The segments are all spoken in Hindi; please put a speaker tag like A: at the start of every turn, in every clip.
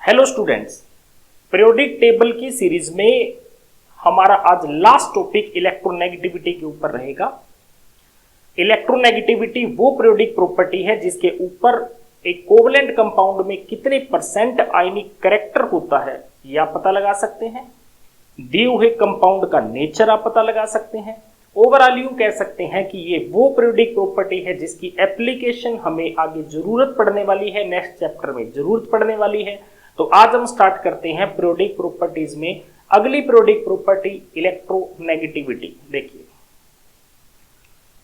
A: हेलो स्टूडेंट्स, पीरियोडिक टेबल की सीरीज में हमारा आज लास्ट टॉपिक इलेक्ट्रोनेगेटिविटी के ऊपर रहेगा। इलेक्ट्रोनेगेटिविटी वो पीरियोडिक प्रॉपर्टी है जिसके ऊपर एक कोवलेंट कंपाउंड में कितने परसेंट आयनिक कैरेक्टर होता है यह आप पता लगा सकते हैं। दिए हुए कंपाउंड का नेचर आप पता लगा सकते हैं। ओवरऑल यूं कह सकते हैं कि ये वो पीरियोडिक प्रॉपर्टी है जिसकी एप्लीकेशन हमें आगे जरूरत पड़ने वाली है, नेक्स्ट चैप्टर में जरूरत पड़ने वाली है। तो आज हम स्टार्ट करते हैं पीरियोडिक प्रॉपर्टीज में अगली पीरियोडिक प्रॉपर्टी इलेक्ट्रोनेगेटिविटी। देखिए,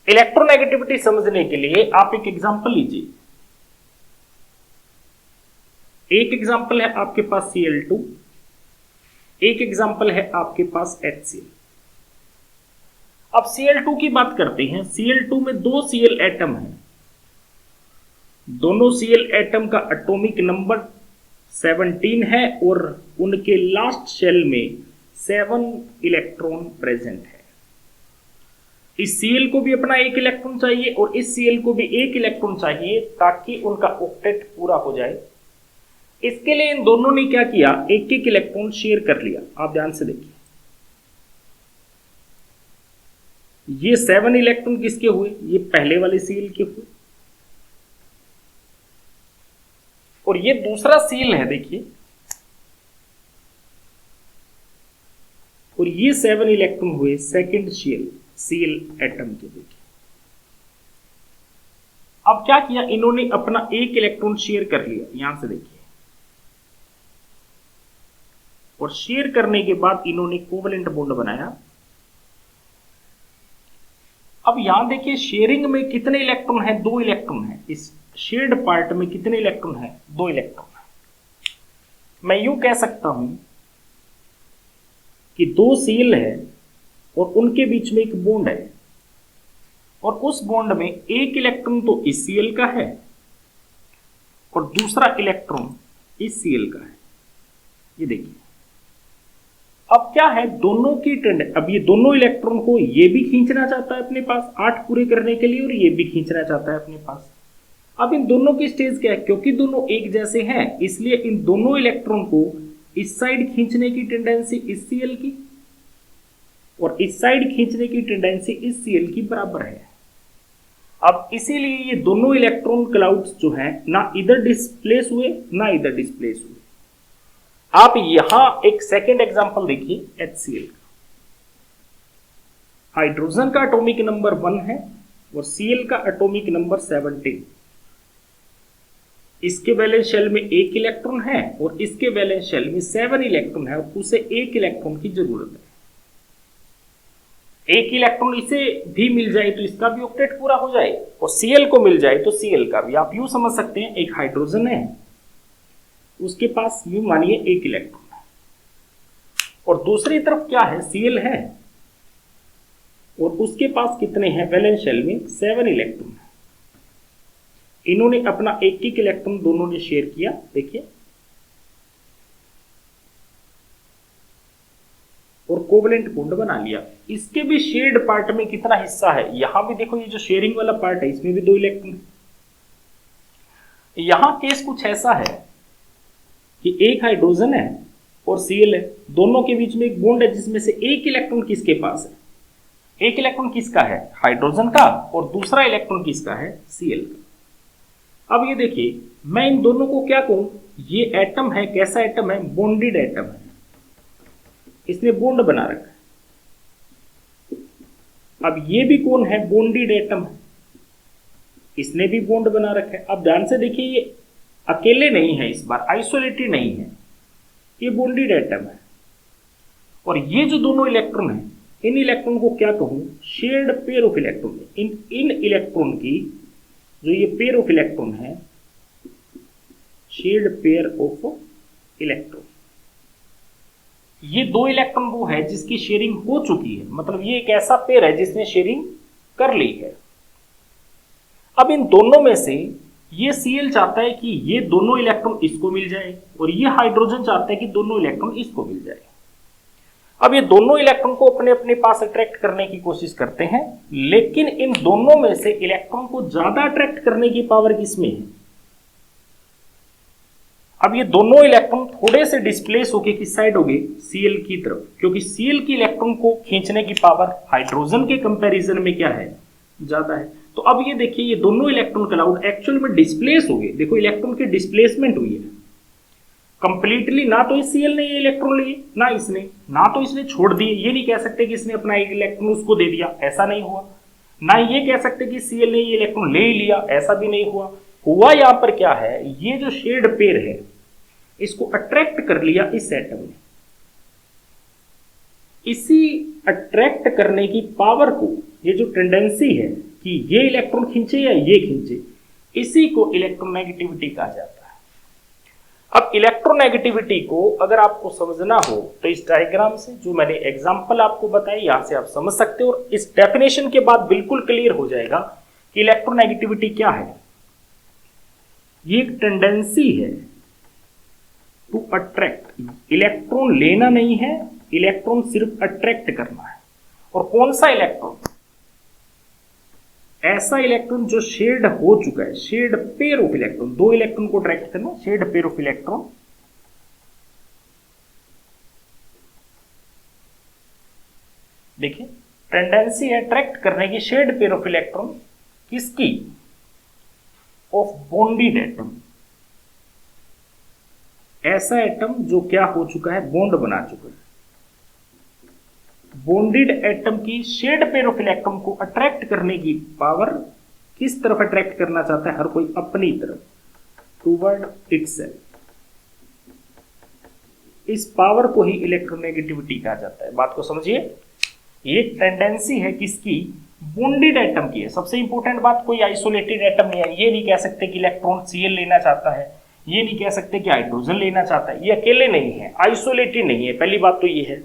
A: इलेक्ट्रोनेगेटिविटी समझने के लिए आप एक एग्जांपल लीजिए। एक एग्जांपल है आपके पास Cl2, एक एग्जांपल है आपके पास HCl। अब Cl2 की बात करते हैं। Cl2 में दो Cl एटम हैं, दोनों Cl एटम का एटॉमिक नंबर 17 है और उनके लास्ट शेल में 7 इलेक्ट्रॉन प्रेजेंट है। इस Cl को भी अपना एक इलेक्ट्रॉन चाहिए और इस Cl को भी एक इलेक्ट्रॉन चाहिए ताकि उनका ऑक्टेट पूरा हो जाए। इसके लिए इन दोनों ने क्या किया, एक एक इलेक्ट्रॉन शेयर कर लिया। आप ध्यान से देखिए, ये 7 इलेक्ट्रॉन किसके हुए, ये पहले वाले Cl के हुए और ये दूसरा Cl है देखिए, और ये 7 इलेक्ट्रॉन हुए सेकंड Cl एटम के। देखिए अब क्या किया, इन्होंने अपना एक इलेक्ट्रॉन शेयर कर लिया। यहां से देखिए, और शेयर करने के बाद इन्होंने कोवलेंट बॉन्ड बनाया। अब यहां देखिए, शेयरिंग में कितने इलेक्ट्रॉन हैं, 2 इलेक्ट्रॉन हैं। इस शेयर्ड पार्ट में कितने इलेक्ट्रॉन हैं, 2 इलेक्ट्रॉन हैं। मैं यूं कह सकता हूं कि 2 Cl है और उनके बीच में एक बॉन्ड है और उस बॉन्ड में एक इलेक्ट्रॉन तो इस Cl का है और दूसरा इलेक्ट्रॉन इस Cl का है। ये देखिए, अब क्या है, दोनों की ट्रेंड, अब ये दोनों इलेक्ट्रॉन को ये भी खींचना चाहता है अपने पास 8 पूरे करने के लिए और ये भी खींचना चाहता है अपने पास। अब इन दोनों की स्टेज क्या है, क्योंकि दोनों एक जैसे हैं इसलिए इन दोनों इलेक्ट्रॉन को इस साइड खींचने की टेंडेंसी इस Cl की और इस साइड खींचने की टेंडेंसी इस Cl की बराबर है। अब इसीलिए ये दोनों इलेक्ट्रॉन क्लाउड्स जो हैं ना इधर डिस्प्लेस हुए ना इधर डिस्प्लेस हुए। आप यहां एक सेकेंड एग्जांपल देखिए HCl का। हाइड्रोजन का एटॉमिक नंबर 1 है और Cl का एटॉमिक नंबर 17। इसके वैलेंस शेल में एक इलेक्ट्रॉन है और इसके वैलेंस शेल में 7 इलेक्ट्रॉन है और उसे एक इलेक्ट्रॉन की जरूरत है। एक इलेक्ट्रॉन इसे भी मिल जाए तो इसका भी ऑक्टेट पूरा हो जाए और Cl को मिल जाए तो Cl का भी। आप यूं समझ सकते हैं, एक हाइड्रोजन है, उसके पास यूं मानिए एक इलेक्ट्रॉन है और दूसरी तरफ क्या है, Cl है और उसके पास कितने हैं, वैलेंस शेल में 7 इलेक्ट्रॉन है। इन्होंने अपना एक एक इलेक्ट्रॉन दोनों ने शेयर किया। देखिए, और कोवलेंट बॉन्ड बना लिया। इसके भी शेयर्ड पार्ट में कितना हिस्सा है, यहां भी देखो, ये जो शेयरिंग वाला पार्ट है इसमें भी 2 इलेक्ट्रॉन। यहां केस कुछ ऐसा है कि एक हाइड्रोजन है और Cl है, दोनों के बीच में एक बॉन्ड है जिसमें से एक इलेक्ट्रॉन किसके पास है, एक इलेक्ट्रॉन किसका है, हाइड्रोजन का, और दूसरा इलेक्ट्रॉन किसका है, Cl का। अब ये देखिए, मैं इन दोनों को क्या कहूं, ये एटम है, कैसा एटम है, बॉन्डेड एटम है, इसने बॉन्ड बना रखा है। अब ये भी कौन है, बॉन्डेड एटम है, इसने भी बॉन्ड बना रखा है। अब ध्यान से देखिए, ये अकेले नहीं है, इस बार आइसोलेटेड नहीं है, ये बॉन्डेड एटम है। और ये जो दोनों इलेक्ट्रॉन हैं, इन इलेक्ट्रॉन को क्या कहूं, shared pair of electron. In electron की जो ये पेयर ऑफ इलेक्ट्रॉन है, शेयर्ड पेयर ऑफ इलेक्ट्रॉन। ये 2 इलेक्ट्रॉन वो है जिसकी शेयरिंग हो चुकी है, मतलब ये एक ऐसा पेयर है जिसने शेयरिंग कर ली है। अब इन दोनों में से ये Cl चाहता है कि ये दोनों इलेक्ट्रॉन इसको मिल जाए और ये हाइड्रोजन चाहता है कि दोनों इलेक्ट्रॉन इसको मिल जाए। अब ये दोनों इलेक्ट्रॉन को अपने अपने पास अट्रैक्ट करने की कोशिश करते हैं, लेकिन इन दोनों में से इलेक्ट्रॉन को ज्यादा अट्रैक्ट करने की पावर किसमें है, अब ये दोनों इलेक्ट्रॉन थोड़े से डिस्प्लेस होके किस साइड हो गए, Cl की तरफ, क्योंकि Cl की इलेक्ट्रॉन को खींचने की पावर हाइड्रोजन के कंपैरिजन में क्या है, ज्यादा है। तो अब ये देखिए ये दोनों इलेक्ट्रॉन क्लाउड एक्चुअल में डिस्प्लेस हो गए, देखो इलेक्ट्रॉन की डिस्प्लेसमेंट हुई है कंप्लीटली, ना तो इस Cl ने ये इलेक्ट्रॉन लिए ना तो इसने छोड़ दिए, ये नहीं कह सकते कि इसने अपना एक इलेक्ट्रॉन उसको दे दिया, ऐसा नहीं हुआ। ना ये कह सकते कि Cl ने ये इलेक्ट्रॉन ले लिया, ऐसा भी नहीं हुआ यहां पर क्या है, ये जो शेड पेयर है इसको अट्रैक्ट कर लिया इस एटम ने, इसी अट्रैक्ट करने की पावर को, ये जो टेंडेंसी है कि ये इलेक्ट्रॉन खींचे या ये खींचे, इसी को इलेक्ट्रोनेगेटिविटी कहा जाता है। अब इलेक्ट्रोनेगेटिविटी को अगर आपको समझना हो तो इस डायग्राम से जो मैंने एग्जांपल आपको बताया यहां से आप समझ सकते हो, और इस डेफिनेशन के बाद बिल्कुल क्लियर हो जाएगा कि इलेक्ट्रोनेगेटिविटी क्या है। ये एक टेंडेंसी है टू अट्रैक्ट, इलेक्ट्रॉन लेना नहीं है, इलेक्ट्रॉन सिर्फ अट्रैक्ट करना है। और कौन सा इलेक्ट्रॉन, ऐसा इलेक्ट्रॉन जो शेड हो चुका है, शेड पेयर ऑफ इलेक्ट्रॉन, दो इलेक्ट्रॉन को अट्रैक्ट करना, शेड पेयर ऑफ इलेक्ट्रॉन। देखिए टेंडेंसी है अट्रैक्ट करने की शेड पेयर ऑफ इलेक्ट्रॉन, किसकी, ऑफ बॉन्डेड एटम, ऐसा एटम जो क्या हो चुका है, बॉन्ड बना चुका है। बॉन्डेड एटम की शेड पेयर ऑफ इलेक्ट्रॉन को अट्रैक्ट करने की पावर, किस तरफ अट्रैक्ट करना चाहता है हर कोई, अपनी तरफ, टूवर्ड इटसेल्फ। इस पावर को ही इलेक्ट्रोनेगेटिविटी कहा जाता है। बात को समझिए, ये टेंडेंसी है किसकी, बॉन्डेड एटम की है। सबसे इंपॉर्टेंट बात, कोई आइसोलेटेड एटम नहीं है। ये नहीं कह सकते कि इलेक्ट्रॉन Cl लेना चाहता है, ये नहीं कह सकते कि हाइड्रोजन लेना चाहता है, ये अकेले नहीं है, आइसोलेटेड नहीं है। पहली बात तो ये है,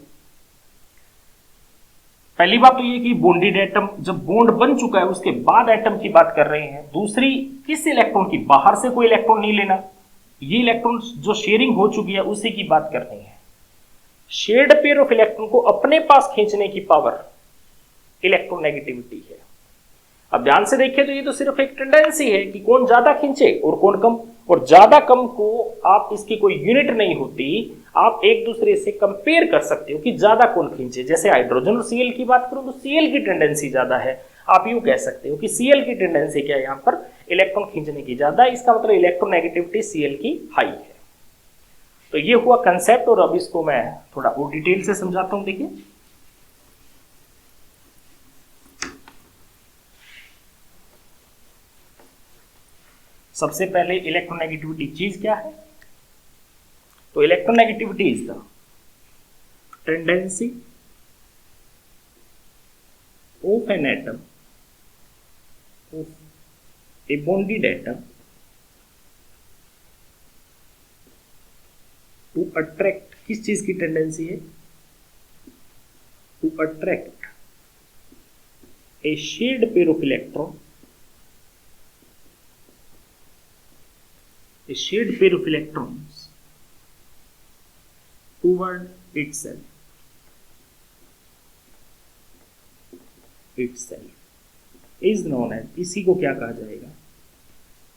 A: पहली बात तो ये कि बॉन्डेड एटम जब बॉन्ड बन चुका है उसके बाद एटम की बात कर रहे हैं। दूसरी, किस इलेक्ट्रॉन की, बाहर से कोई इलेक्ट्रॉन नहीं लेना, ये इलेक्ट्रॉन जो शेयरिंग हो चुकी है उसी की बात कर रहे हैं। शेड पेयर ऑफ इलेक्ट्रॉन को अपने पास खींचने की पावर इलेक्ट्रोनेगेटिविटी है। अब ध्यान से देखिए तो ये तो सिर्फ एक टेंडेंसी है कि कौन ज्यादा खींचे और कौन कम, और ज्यादा कम को आप इसकी कोई यूनिट नहीं होती, आप एक दूसरे से कंपेयर कर सकते हो कि ज्यादा कौन खींचे। जैसे हाइड्रोजन और Cl की बात करूं तो Cl की टेंडेंसी ज्यादा है, आप यूं कह सकते हो कि Cl की टेंडेंसी क्या है, यहां पर इलेक्ट्रॉन खींचने की ज्यादा है, इसका मतलब इलेक्ट्रोनेगेटिविटी Cl की हाई है। तो ये हुआ कंसेप्ट, और अब इसको मैं थोड़ा और डिटेल से समझाता हूं। देखिए सबसे पहले इलेक्ट्रोनेगेटिविटी चीज क्या है, तो electronegativity is the tendency of an atom, of a bonded atom, to attract, किस चीज की टेंडेंसी है, to attract a shared pair of electron, a shared pair of electrons toward itself is known as, इसी को क्या कहा जाएगा,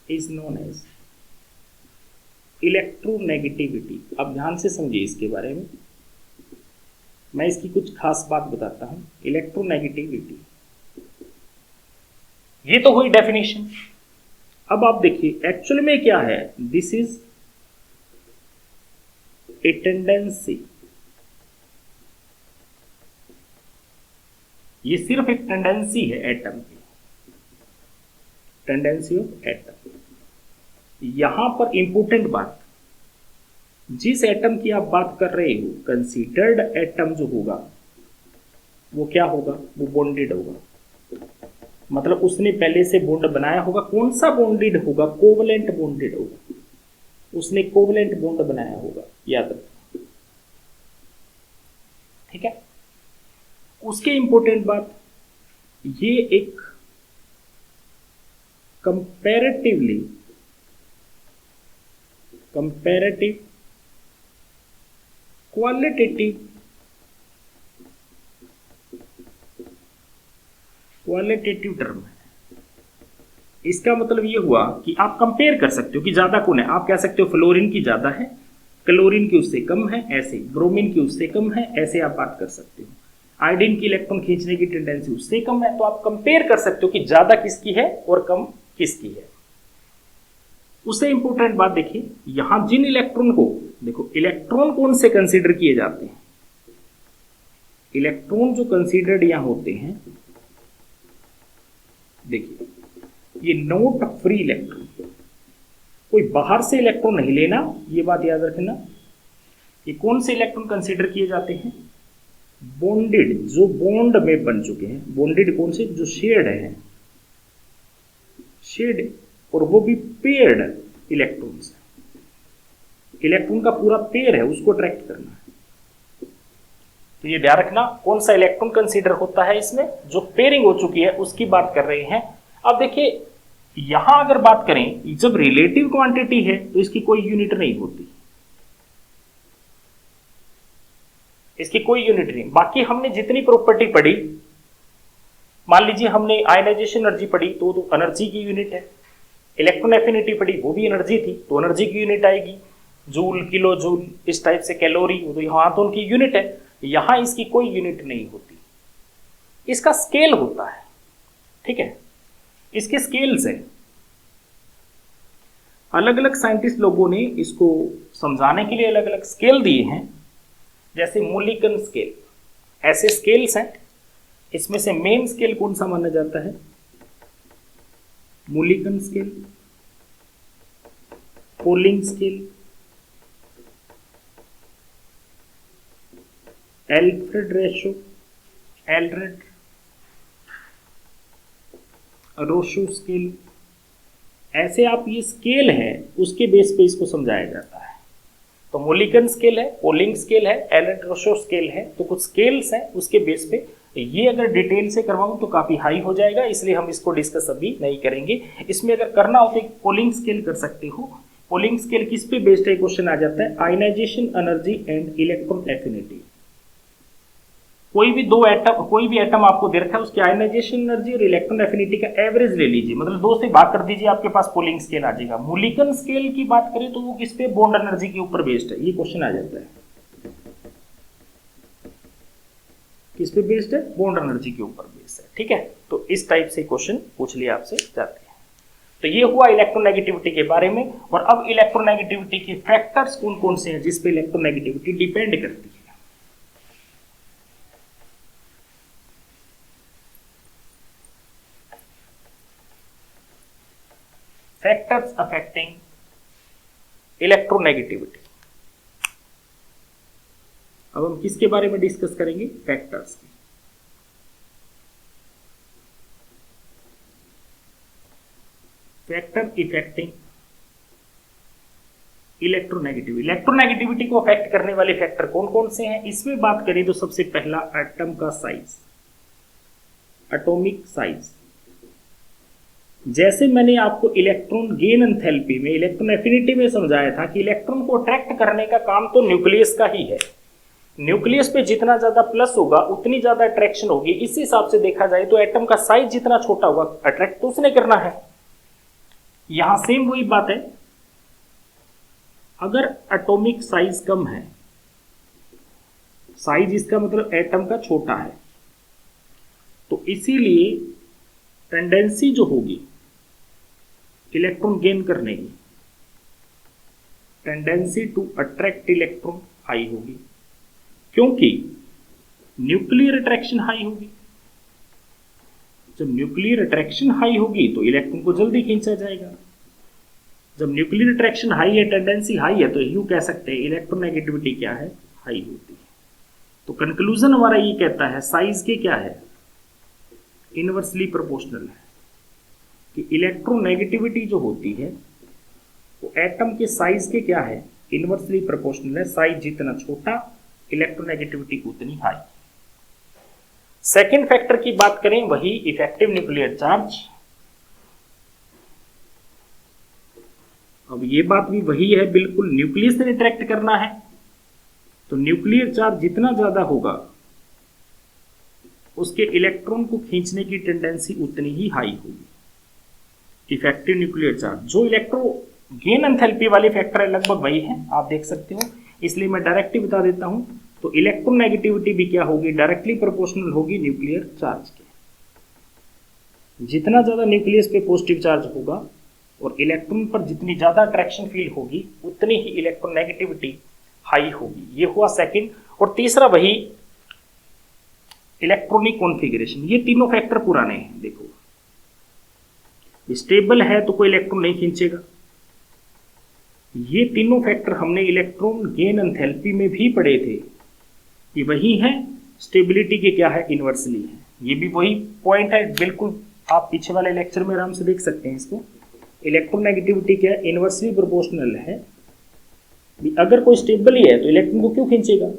A: is known as इलेक्ट्रोनेगेटिविटी। अब ध्यान से समझिए इसके बारे में, मैं इसकी कुछ खास बात बताता हूं। इलेक्ट्रोनेगेटिविटी, ये तो हुई डेफिनेशन। अब आप देखिए एक्चुअल में क्या है, दिस इज ए टेंडेंसी, ये सिर्फ एक टेंडेंसी है एटम की, टेंडेंसी ऑफ एटम। यहां पर इंपॉर्टेंट बात, जिस एटम की आप बात कर रहे हो, कंसीडर्ड एटम जो होगा वो क्या होगा, वो बॉन्डेड होगा, मतलब उसने पहले से बॉन्ड बनाया होगा। कौन सा बॉन्डेड होगा, कोवलेंट बॉन्डेड होगा, उसने कोवलेंट बॉन्ड बनाया होगा, याद रखो, ठीक है। उसके इंपॉर्टेंट बात, ये एक कंपैरेटिव क्वालिटेटिव टर्म है। इसका मतलब ये हुआ कि आप कंपेयर कर सकते हो कि ज्यादा कौन है। आप कह सकते हो फ्लोरीन की ज्यादा है, क्लोरीन की उससे कम है, ऐसे ब्रोमीन की उससे कम है, ऐसे आप बात कर सकते हो। आयोडीन की इलेक्ट्रॉन खींचने की टेंडेंसी उससे कम है, तो आप कंपेयर कर सकते हो कि ज्यादा किसकी है और कम किसकी है। उससे इंपॉर्टेंट बात देखिए, यहां जिन इलेक्ट्रॉन को, देखो इलेक्ट्रॉन कौन से कंसीडर किए जाते हैं, इलेक्ट्रॉन जो कंसीडर्ड यहां होते हैं, देखिए ये नोट फ्री इलेक्ट्रॉन, कोई बाहर से इलेक्ट्रॉन नहीं लेना, ये बात याद रखना। ये कौन से इलेक्ट्रॉन कंसीडर किए जाते हैं, बॉन्डेड, जो बॉन्ड में बन चुके हैं। बॉन्डेड कौन से, जो शेड है, शेड, और वो भी पेयर्ड इलेक्ट्रॉन्स। इलेक्ट्रॉन का पूरा पेयर है, उसको अट्रैक्ट करना है। तो ये ध्यान रखना कौन सा इलेक्ट्रॉन कंसीडर होता है इसमें, जो पेयरिंग हो चुकी है उसकी बात कर रहे हैं। अब देखिए यहां अगर बात करें, जब रिलेटिव क्वांटिटी है तो इसकी कोई यूनिट नहीं होती, इसकी कोई यूनिट नहीं। बाकी हमने जितनी प्रॉपर्टी पढ़ी, मान लीजिए हमने आयनाइजेशन एनर्जी पढ़ी तो एनर्जी की यूनिट है, इलेक्ट्रॉन एफिनिटी पढ़ी वो भी एनर्जी थी तो एनर्जी की यूनिट आएगी, जूल, किलो जूल, इस टाइप से कैलोरी, तो यहां तो उनकी यूनिट है। यहां इसकी कोई यूनिट नहीं होती, इसका स्केल होता है, ठीक है। इसके स्केल्स हैं, अलग अलग साइंटिस्ट लोगों ने इसको समझाने के लिए अलग अलग स्केल दिए हैं, जैसे मूलिकन स्केल, ऐसे स्केल्स हैं। इसमें से मेन स्केल कौन सा माना जाता है, Mulliken scale, Pauling scale, Alfred Rochow, Allred, Rochow scale, ऐसे आप ये स्केल है उसके बेस पे इसको समझाया जाता है। तो मूलिकन स्केल है, पोलिंग स्केल है, एलरेड रोशो स्केल है, तो कुछ स्केल्स हैं उसके बेस पे। ये अगर डिटेल से करवाऊं तो काफी हाई हो जाएगा, इसलिए हम इसको डिस्कस अभी नहीं करेंगे। इसमें अगर करना हो तो एक पोलिंग स्केल कर सकते हो। पोलिंग स्केल किस पे बेस्ड है, क्वेश्चन आ जाता है, ionization energy and electron affinity. कोई भी दो एटम, कोई भी एटम आपको दे रखा है, उसकी आयनाइजेशन एनर्जी और इलेक्ट्रॉन एफिनिटी का एवरेज ले लीजिए, मतलब 2 से भाग कर दीजिए, आपके पास पोलिंग स्केल आ जाएगा। मूलिकन स्केल की बात करें तो वो किस पे, बॉन्ड एनर्जी के ऊपर बेस्ड है, ये क्वेश्चन आ जाता है। किस पे बेस्ड है, बॉन्ड एनर्जी के ऊपर बेस्ड है, ठीक है। तो इस टाइप से क्वेश्चन पूछ लिया आपसे जाते हैं। तो ये हुआ इलेक्ट्रोनेगेटिविटी के बारे में। और अब इलेक्ट्रोनेगेटिविटी के फैक्टर्स कौन कौन से हैं जिस पे इलेक्ट्रोनेगेटिविटी डिपेंड करती है। Factors affecting electronegativity. अब हम किसके बारे में डिस्कस करेंगे, फैक्टर्स की। Factor effecting electronegativity. इलेक्ट्रोनेगेटिविटी को अफेक्ट करने वाले फैक्टर कौन कौन से हैं, इसमें बात करें तो सबसे पहला एटम का साइज, एटॉमिक साइज। जैसे मैंने आपको इलेक्ट्रॉन गेन एंथैल्पी में, इलेक्ट्रॉन एफिनिटी में समझाया था कि इलेक्ट्रॉन को अट्रैक्ट करने का काम तो न्यूक्लियस का ही है। न्यूक्लियस पे जितना ज्यादा प्लस होगा उतनी ज्यादा अट्रैक्शन होगी। इस हिसाब से देखा जाए तो एटम का साइज जितना छोटा होगा अट्रैक्ट तो उसने करना है। यहां सेम वही बात है, अगर एटॉमिक साइज कम है, साइज इसका मतलब एटम का छोटा है, तो इसीलिए टेंडेंसी जो होगी इलेक्ट्रॉन गेन करने की, tendency to attract electron high होगी, क्योंकि न्यूक्लियर अट्रैक्शन हाई होगी। जब न्यूक्लियर अट्रैक्शन हाई होगी तो इलेक्ट्रॉन को जल्दी खींचा जाएगा। जब न्यूक्लियर अट्रैक्शन हाई है, टेंडेंसी हाई है, तो यूं कह सकते हैं इलेक्ट्रोनेगेटिविटी क्या है, हाई होती है। तो कंक्लूजन हमारा ये कहता है साइज के क्या है, इनवर्सली प्रोपोर्शनल है, कि इलेक्ट्रोनेगेटिविटी जो होती है वो एटम के साइज के क्या है, इनवर्सली प्रोपोर्शनल है। साइज जितना छोटा इलेक्ट्रोनेगेटिविटी उतनी हाई। सेकेंड फैक्टर की बात करें, वही इफेक्टिव न्यूक्लियर चार्ज। अब ये बात भी वही है, बिल्कुल न्यूक्लियस से इंटरेक्ट करना है, तो न्यूक्लियर चार्ज जितना ज्यादा होगा उसके इलेक्ट्रॉन को खींचने की टेंडेंसी उतनी ही हाई होगी। इफेक्टिव न्यूक्लियर चार्ज, जो इलेक्ट्रो गेन एंथैल्पी वाली फैक्टर है लगभग वही है, आप देख सकते हो, इसलिए मैं डायरेक्टली बता देता हूं। तो इलेक्ट्रोनेगेटिविटी भी क्या होगी, डायरेक्टली प्रोपोर्शनल होगी न्यूक्लियर चार्ज के। जितना ज्यादा न्यूक्लियस पे पॉजिटिव चार्ज होगा और इलेक्ट्रॉन पर जितनी ज्यादा अट्रैक्शन फील होगी उतनी ही इलेक्ट्रोनेगेटिविटी हाई होगी। ये हुआ सेकंड। और तीसरा वही इलेक्ट्रॉनिक कॉन्फ़िगरेशन। ये तीनों फैक्टर पुराने हैं। देखो स्टेबल है तो कोई इलेक्ट्रॉन नहीं खींचेगा। ये तीनों फैक्टर हमने इलेक्ट्रॉन गेन एंथैल्पी में भी पढ़े थे। ये वही है, स्टेबिलिटी के क्या है, इनवर्सली है। ये भी वही पॉइंट है, बिल्कुल आप पीछे वाले लेक्चर में आराम से देख सकते हैं इसको। इलेक्ट्रोनेगेटिविटी क्या है, इनवर्सली प्रोपोर्शनल है। अगर कोई स्टेबल ही है तो इलेक्ट्रॉन को क्यों खींचेगा।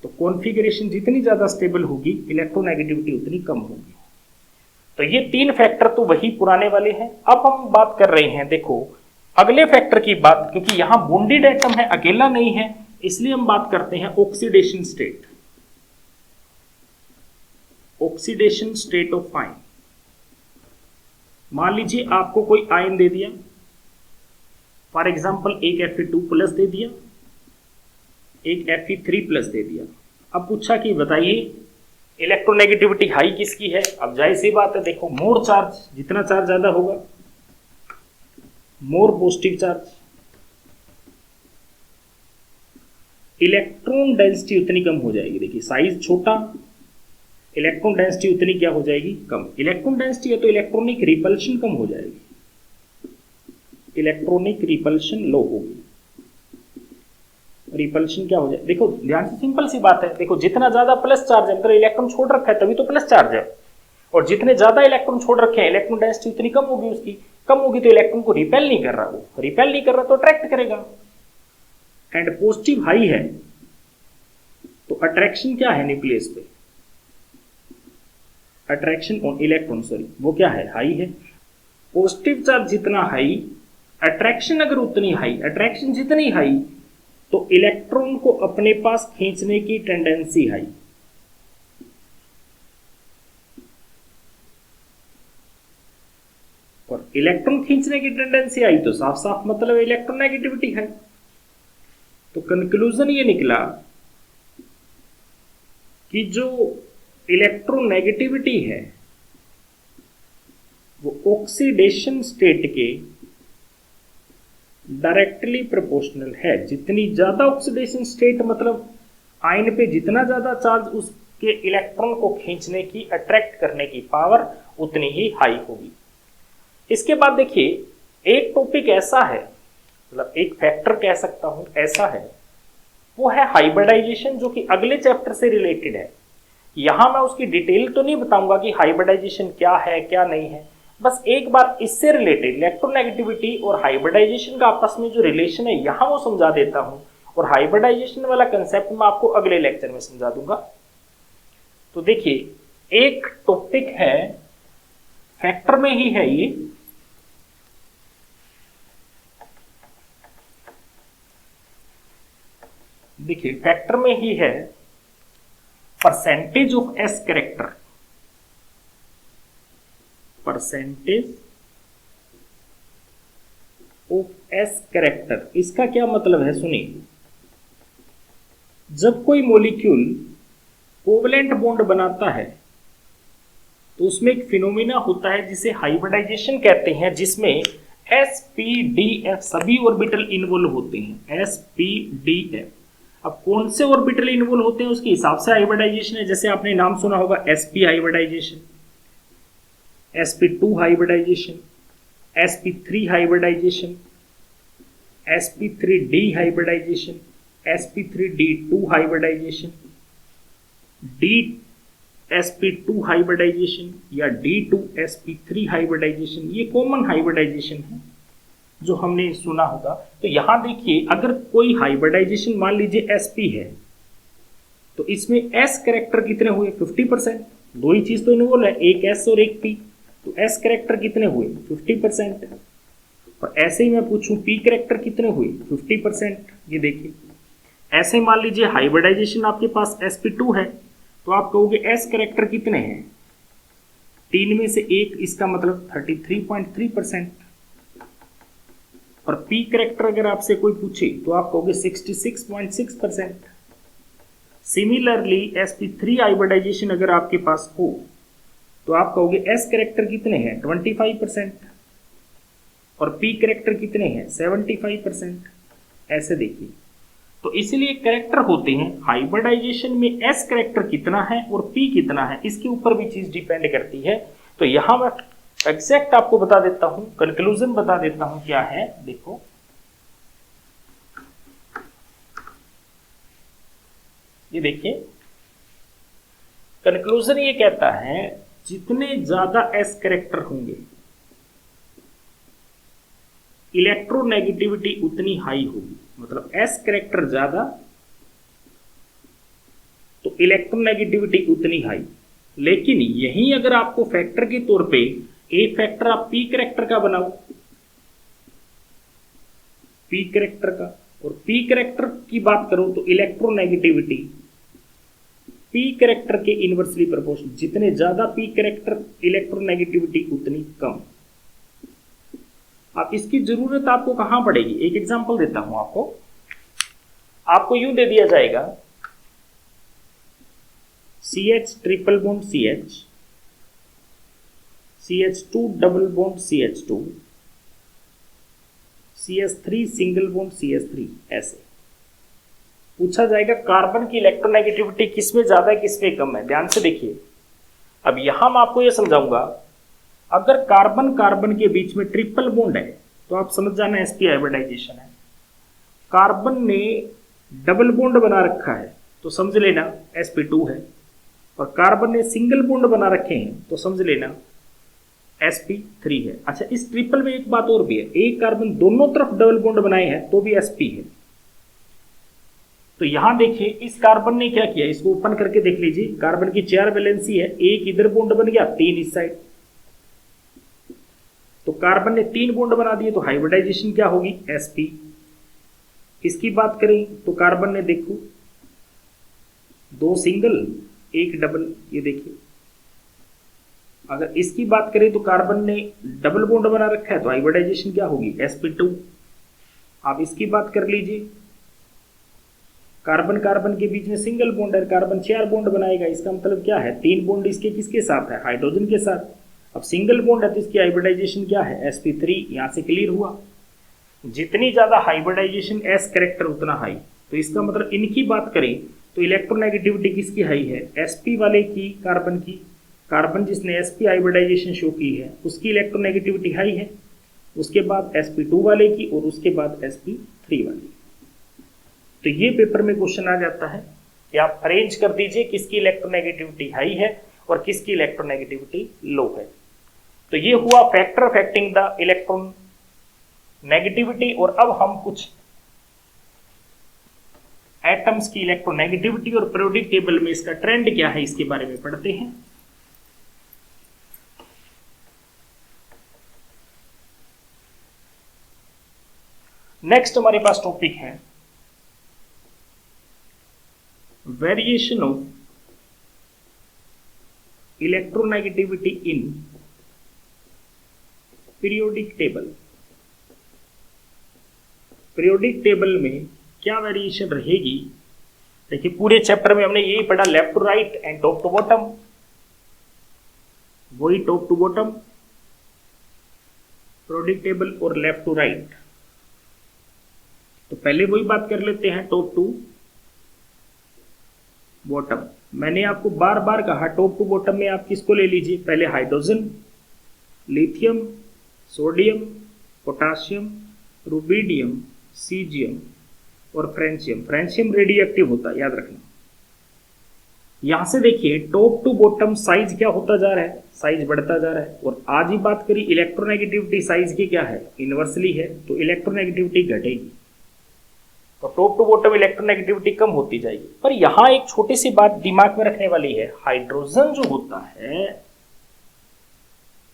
A: तो कॉन्फ़िगरेशन जितनी ज्यादा स्टेबल होगी इलेक्ट्रोनेगेटिविटी उतनी कम होगी। तो ये तीन फैक्टर तो वही पुराने वाले हैं। अब हम बात कर रहे हैं, देखो अगले फैक्टर की बात, क्योंकि यहां बॉन्डेड एटम है, अकेला नहीं है, इसलिए हम बात करते हैं oxidation state. Oxidation state of ion. मान लीजिए आपको कोई आयन दे दिया, फॉर एग्जांपल एक Fe2+ दे दिया, एक Fe3+ दे दिया। अब पूछा कि बताइए इलेक्ट्रोनेगेटिविटी हाई किसकी है। अब जाहिर सी बात है, देखो मोर चार्ज, जितना चार्ज ज्यादा होगा more positive charge, electron density उतनी कम हो जाएगी। देखिए साइज छोटा, इलेक्ट्रॉन डेंसिटी उतनी क्या हो जाएगी, कम। इलेक्ट्रॉन डेंसिटी है तो इलेक्ट्रॉनिक रिपल्शन कम हो जाएगी, इलेक्ट्रॉनिक रिपल्शन लो होगी। रिपल्शन क्या हो जाए, देखो ध्यान से, सिंपल सी बात है। देखो जितना ज्यादा प्लस चार्ज है, मतलब इलेक्ट्रॉन छोड़ रखा है तभी तो प्लस चार्ज है, और जितने ज्यादा इलेक्ट्रॉन छोड़ रखे हैं इलेक्ट्रॉन डेंसिटी उतनी कम होगी, उसकी कम होगी तो इलेक्ट्रॉन को रिपेल नहीं कर रहा, वो रिपेल नहीं कर रहा तो अट्रैक्ट करेगा। एंड पॉजिटिव हाई है तो अट्रैक्शन क्या है न्यूक्लियस पे, अट्रैक्शन ऑन इलेक्ट्रॉन, सॉरी वो क्या है, हाई है। पॉजिटिव चार्ज जितना हाई, अट्रैक्शन अगर उतनी हाई, अट्रैक्शन जितनी हाई तो इलेक्ट्रॉन को अपने पास खींचने की टेंडेंसी हाई। और इलेक्ट्रॉन खींचने की टेंडेंसी आई तो साफ साफ मतलब इलेक्ट्रोनेगेटिविटी है। तो कंक्लूजन ये निकला कि जो इलेक्ट्रोनेगेटिविटी है वो ऑक्सीडेशन स्टेट के डायरेक्टली प्रोपोर्शनल है। जितनी ज्यादा ऑक्सीडेशन स्टेट मतलब आयन पे जितना ज्यादा चार्ज, उसके इलेक्ट्रॉन को खींचने की, अट्रैक्ट करने की पावर उतनी ही हाई होगी। इसके बाद देखिए एक टॉपिक ऐसा है, मतलब एक फैक्टर कह सकता हूं ऐसा है, वो है हाइब्रिडाइजेशन, जो कि अगले चैप्टर से रिलेटेड है। यहां मैं उसकी डिटेल तो नहीं बताऊंगा कि हाइब्रिडाइजेशन क्या है क्या नहीं है, बस एक बार इससे रिलेटेड इलेक्ट्रोनेगेटिविटी और हाइब्रिडाइजेशन का आपस में जो रिलेशन है यहां वो समझा देता हूं, और हाइब्रिडाइजेशन वाला कंसेप्ट मैं आपको अगले लेक्चर में समझा दूंगा। तो देखिए एक टॉपिक है, फैक्टर में ही है ये, देखिए फैक्टर में ही है, percentage of S character, percentage of S character. इसका क्या मतलब है सुनिए, जब कोई मॉलिक्यूल कोवलेंट बॉन्ड बनाता है तो उसमें एक फिनोमिना होता है जिसे हाइब्रिडाइजेशन कहते हैं, जिसमें sp,d,f सभी ऑर्बिटल इन्वॉल्व होते हैं। sp,d,f अब कौन से ऑर्बिटल इन्वॉल्व होते हैं उसके हिसाब से हाइब्रिडाइजेशन है। जैसे आपने नाम सुना होगा sp hybridization, sp2 hybridization, sp3 hybridization, sp3d hybridization, sp3d2 hybridization, sp2 hybridization या d2sp3 हाइब्रिडाइजेशन। ये कॉमन हाइब्रिडाइजेशन है जो हमने सुना होगा। तो यहां देखिए अगर कोई हाइब्रिडाइजेशन मान लीजिए sp है तो इसमें s कैरेक्टर कितने हुए, 50%। दो ही चीज तो इन्वॉल्व है, एक s और एक p, तो s कैरेक्टर कितने हुए, 50%। और ऐसे ही मैं पूछूं p कैरेक्टर कितने हुए, 50%। ये देखिए ऐसे मान लीजिए हाइब्रिडाइजेशन आपके पास sp2 है तो आप कहोगे s कैरेक्टर कितने हैं, 3 में से 1, इसका मतलब 33.3%। और पी करेक्टर अगर आपसे कोई पूछे तो आप कहोगे 66.6%। सिमिलरली sp3 हाइब्रिडाइजेशन अगर आपके पास हो तो आप कहोगे एस करेक्टर कितने हैं 25% और पी करेक्टर कितने हैं 75%। ऐसे देखिए, तो इसलिए करेक्टर होते हैं हाइब्रिडाइजेशन में एस करेक्टर कितना है और पी कितना है, इसके ऊपर भी चीज डिपेंड करती है। तो यहां मैं एग्जैक्ट आपको बता देता हूं, कंक्लूजन बता देता हूं क्या है। देखो ये देखिए, कंक्लूजन ये कहता है जितने ज्यादा एस करेक्टर होंगे इलेक्ट्रोनेगेटिविटी उतनी हाई होगी। मतलब एस करेक्टर ज्यादा तो इलेक्ट्रोनेगेटिविटी उतनी हाई। लेकिन यही अगर आपको फैक्टर के तौर पे ए फैक्टर आप पी करेक्टर का बनाओ, पी करेक्टर का, और पी करेक्टर की बात करो तो इलेक्ट्रोनेगेटिविटी पी करेक्टर के इनवर्सली प्रोपोर्शनल। जितने ज्यादा पी करेक्टर इलेक्ट्रोनेगेटिविटी उतनी कम। अब इसकी जरूरत आपको कहां पड़ेगी, एक एग्जांपल देता हूं आपको यूं दे दिया जाएगा CH triple bond CH, CH2 double bond CH2, CH3 single bond CH3। ऐसे पूछा जाएगा कार्बन की इलेक्ट्रोनेगेटिविटी किसमें ज्यादा है किसमें कम है। ध्यान से देखिए, अब यहां मैं आपको यह समझाऊंगा, अगर कार्बन कार्बन के बीच में ट्रिपल बॉन्ड है तो आप समझ जाना sp हाइब्रिडाइजेशन है। कार्बन ने डबल बॉन्ड बना रखा है तो समझ लेना sp2 है, और कार्बन ने सिंगल बॉन्ड बना रखे हैं तो समझ लेना sp3 है। अच्छा, इस ट्रिपल में एक बात और भी है, एक कार्बन दोनों तरफ डबल बॉन्ड बनाए हैं तो भी sp है। तो यहां देखिए, इस कार्बन ने क्या किया, इसको ओपन करके देख लीजिए, कार्बन की 4 वैलेंसी है, एक इधर बॉन्ड बन गया, 3 इस साइड। तो कार्बन ने 3 बॉन्ड बना दिए तो हाइब्रिडाइजेशन क्या होगी sp। इसकी बात करें तो कार्बन ने देखो 2 सिंगल 1 डबल, ये देखिए। अगर इसकी बात करें तो कार्बन ने डबल बॉन्ड बना रखा है तो हाइब्रिडाइजेशन क्या होगी sp2। आप इसकी बात कर लीजिए, कार्बन कार्बन के बीच में सिंगल बॉन्ड है, कार्बन 4 बॉन्ड बनाएगा, इसका मतलब क्या है 3 बॉन्ड इसके किसके साथ है हाइड्रोजन के साथ। अब सिंगल बॉन्ड है तो इसकी हाइब्रिडाइजेशन क्या है sp3। यहां से क्लियर हुआ, जितनी ज्यादा हाइब्रिडाइजेशन एस करेक्टर उतना हाई। तो इसका मतलब इनकी बात करें तो इलेक्ट्रोनेगेटिविटी किसकी हाई है sp वाले की, कार्बन की। कार्बन जिसने sp हाइब्रिडाइजेशन शो की है उसकी इलेक्ट्रोनेगेटिविटी हाई है, उसके बाद sp2 वाले की, और उसके बाद sp3 वाले। तो ये पेपर में क्वेश्चन आ जाता है कि आप अरेंज कर दीजिए किसकी इलेक्ट्रोनेगेटिविटी हाई है और किसकी इलेक्ट्रोनेगेटिविटी लो है। तो ये हुआ factor affecting the electron negativity. और अब हम कुछ एटम्स की इलेक्ट्रोनेगेटिविटी और पीरियोडिक टेबल में इसका ट्रेंड क्या है इसके बारे में पढ़ते हैं। नेक्स्ट हमारे पास टॉपिक है variation of electronegativity in periodic table. Periodic table में क्या वेरिएशन रहेगी। देखिए, पूरे चैप्टर में हमने यही पढ़ा, left to right and top to bottom, वही top to bottom periodic table और लेफ्ट टू राइट। तो पहले वही बात कर लेते हैं, टॉप टू बॉटम। मैंने आपको बार बार कहा टॉप टू बॉटम में आप किसको ले लीजिए, पहले hydrogen, lithium, sodium, potassium, rubidium, caesium और फ्रेंशियम। फ्रेंशियम रेडियो एक्टिव होता है, याद रखना। यहां से देखिए टॉप टू बॉटम साइज क्या होता जा रहा है, साइज बढ़ता जा रहा है। और आज ही बात करी इलेक्ट्रोनेगेटिविटी साइज की क्या है, इनवर्सली है, तो इलेक्ट्रोनेगेटिविटी घटेगी। तो टॉप टू बॉटम इलेक्ट्रोनेगेटिविटी कम होती जाएगी। पर यहां एक छोटी सी बात दिमाग में रखने वाली है, हाइड्रोजन जो होता है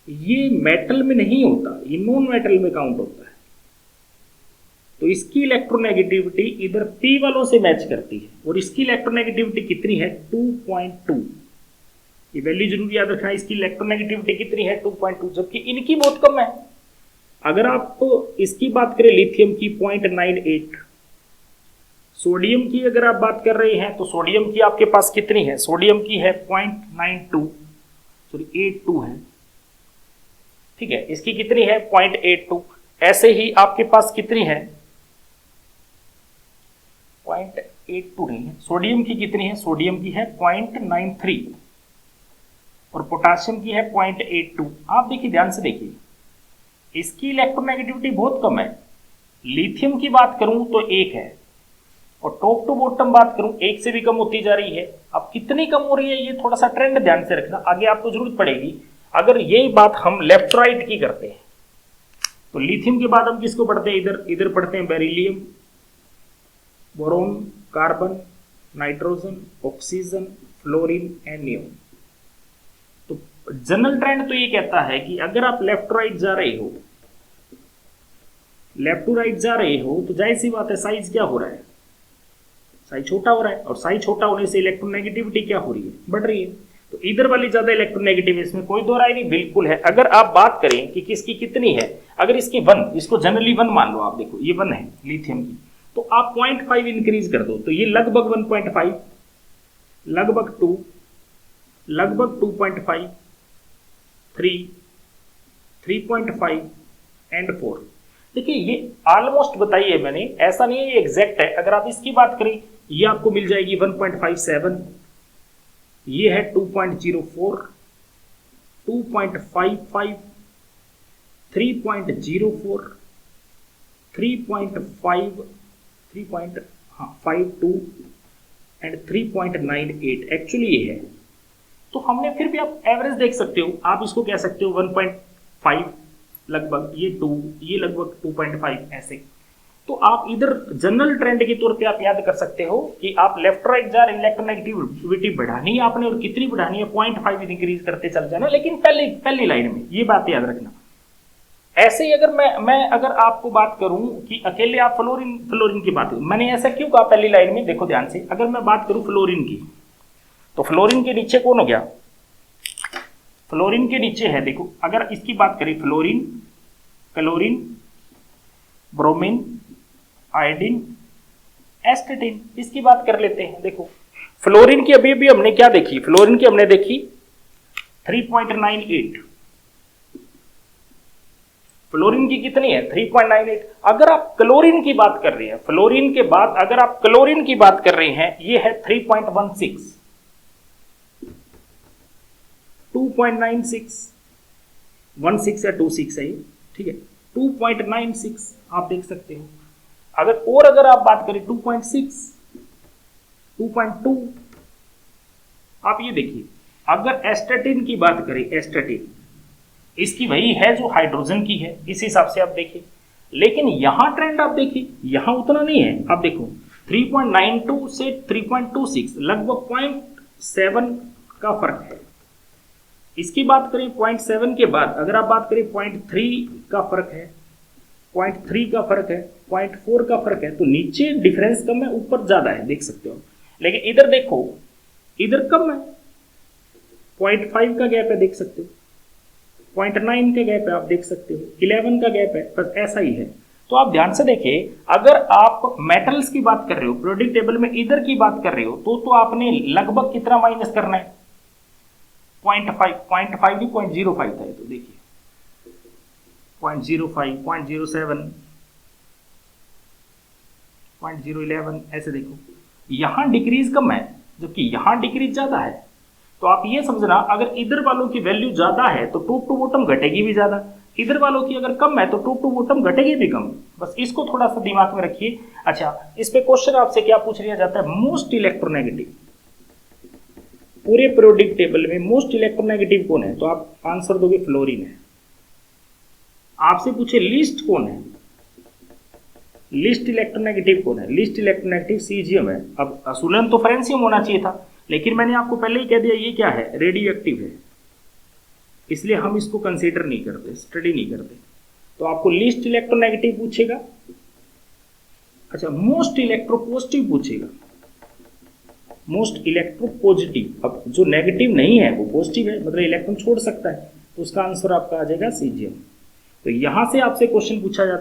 A: ये मेटल में नहीं होता, ये नॉन मेटल में काउंट होता है। तो इसकी इलेक्ट्रोनेगेटिविटी इधर P वालों से मैच करती है, और इसकी इलेक्ट्रोनेगेटिविटी कितनी है 2.2। ये वैल्यू जरूर याद रखना, इसकी इलेक्ट्रोनेगेटिविटी कितनी है 2.2, जबकि इनकी बहुत कम है। अगर आप इसकी बात करें लिथियम की 0.98, सोडियम की अगर आप बात कर रहे हैं तो सोडियम की आपके पास कितनी है, सोडियम की है 0.82 है, ठीक है, इसकी कितनी है 0.82। ऐसे ही आपके पास कितनी है 0.82 नहीं है, सोडियम की कितनी है, सोडियम की है 0.93 और पोटाशियम की है 0.82। आप देखिए ध्यान से देखिए, इसकी इलेक्ट्रोनेगेटिविटी बहुत कम है। लिथियम की बात करूं तो 1 है और टॉप टू बॉटम बात करूं 1 से भी कम होती जा रही है। अब कितनी कम हो रही है ये थोड़ा सा ट्रेंड ध्यान से रखना, आगे आपको जरूरत पड़ेगी। अगर ये बात हम लेफ्ट राइट की करते हैं तो लिथियम के बाद हम किसको पढ़ते हैं, इधर पढ़ते हैं beryllium, boron, carbon, nitrogen, oxygen, fluorine and neon. तो जनरल ट्रेंड तो ये कहता है कि अगर आप लेफ्ट राइट जा रहे हो, लेफ्ट टू राइट जा रहे हो तो जाहिर सी बात है साइज क्या हो रहा है, साइज छोटा हो रहा है, और साइज छोटा होने से इलेक्ट्रोनेगेटिविटी क्या हो रही है, बढ़ रही है। तो इधर वाली ज्यादा इलेक्ट्रोनेगेटिव है, इसमें कोई दो राय नहीं, बिल्कुल है। अगर आप बात करें कि किसकी कितनी है, अगर इसकी 1, इसको जनरली 1 मान लो, आप देखो ये 1 है लिथियम की, तो आप 0.5 इंक्रीज कर दो तो ये लगभग 1.5, लगभग 2, लगभग 2.5, 3, 3.5 एंड 4। देखिए ये ऑलमोस्ट बताइए मैंने, ऐसा नहीं है ये एग्जैक्ट है। अगर आप इसकी बात करें ये आपको मिल जाएगी 1.57, ये है 2.04, 2.55, 3.04, 3.52 एंड 3.98 एक्चुअली ये है। तो हमने फिर भी आप एवरेज देख सकते हो, आप इसको कह सकते हो 1.5 लगभग, ये 2, ये लगभग 2.5 ऐसे। तो आप इधर जनरल ट्रेंड के तौर पे आप याद कर सकते हो कि आप लेफ्ट राइट जा रहे, इलेक्ट्रोनेगेटिविटी बढ़ानी है आपने, और कितनी बढ़ानी है 0.5 इंक्रीज करते चल जाना, लेकिन पहली लाइन में ये बात याद रखना। ऐसे ही अगर मैं अगर आपको बात करूं कि अकेले आप फ्लोरीन की बात, मैंने ऐसा क्यों कहा पहली लाइन में, देखो ध्यान से, अगर मैं बात करूं फ्लोरीन की तो फ्लोरीन के नीचे कौन हो गया, फ्लोरीन के नीचे है, देखो अगर इसकी बात करें फ्लोरीन, क्लोरीन, ब्रोमीन, आयोडीन, एस्टेटिन, इसकी बात कर लेते हैं। देखो फ्लोरीन की अभी अभी हमने क्या देखी, फ्लोरीन की हमने देखी 3.98, फ्लोरीन की कितनी है 3.98। अगर आप क्लोरीन की बात कर रहे हैं, फ्लोरीन के बाद अगर आप क्लोरीन की बात कर रहे हैं, ये है 3.16, 2.96, 16 या 26 है ये, ठीक है, 2.96 आप देख सकते हो। अगर आप बात करें 2.6, 2.2, आप ये देखिए। अगर एस्टेटिन की बात करें, एस्टेटिन इसकी वही है जो हाइड्रोजन की है, इस हिसाब से आप देखिए। लेकिन यहां ट्रेंड आप देखिए, यहां उतना नहीं है, आप देखो 3.92 से 3.26 लगभग 0.7 का फर्क है। इसकी बात करें 0.7 के बाद अगर आप बात करें 0.3 का फर्क है, 0.3 का फर्क है, 0.4 का फर्क है, तो नीचे डिफरेंस कम है, ऊपर ज्यादा है, देख सकते हो। लेकिन इधर देखो, इधर कम है, 0.5 का गैप है, देख सकते हो, 0.9 का गैप है, आप देख सकते हो, 11 का गैप है, बस ऐसा ही है। तो आप ध्यान से देखिए, अगर आप मेटल्स की बात कर रहे हो, पीरियोडिक टेबल में इधर की बात कर रहे हो, तो आपने लगभग कितना माइनस करना है, 0.5 नहीं 0.05 था, तो देखिए 0.05, 0.07, 0.011 ऐसे देखो, यहां डिक्रीज कम है जबकि यहां डिक्रीज ज्यादा है। तो आप ये समझना, अगर इधर वालों की वैल्यू ज्यादा है तो टॉप टू बॉटम घटेगी भी ज्यादा, इधर वालों की अगर कम है तो टॉप टू बॉटम घटेगी भी कम। बस इसको थोड़ा सा दिमाग में रखिए। अच्छा, इस पे क्वेश्चन आपसे क्या पूछ लिया जाता है, मोस्ट इलेक्ट्रोनेगेटिव, पूरे पीरियोडिक टेबल में मोस्ट इलेक्ट्रोनेगेटिव कौन है, तो आप आंसर दोगे फ्लोरीन है। आपसे पूछे लीस्ट कौन है, लीस्ट इलेक्ट्रोनेगेटिव कौन है, लीस्ट इलेक्ट्रोनेगेटिव सीजियम है। अब असूलन तो फ्रेंसियम होना चाहिए था, लेकिन मैंने आपको पहले ही कह दिया ये क्या है, रेडियो एक्टिव है, इसलिए हम इसको कंसीडर नहीं करते, स्टडी नहीं करते। तो आपको लीस्ट इलेक्ट्रोनेगेटिव पूछेगा, अच्छा मोस्ट इलेक्ट्रोपॉजिटिव पूछेगा, मोस्ट इलेक्ट्रोपॉजिटिव। अब जो नेगेटिव नहीं है वो पॉजिटिव है, मतलब इलेक्ट्रॉन छोड़ सकता है, तो उसका आंसर आपका आ जाएगा सीजियम। तो यहां से आपसे क्वेश्चन पूछा जाता है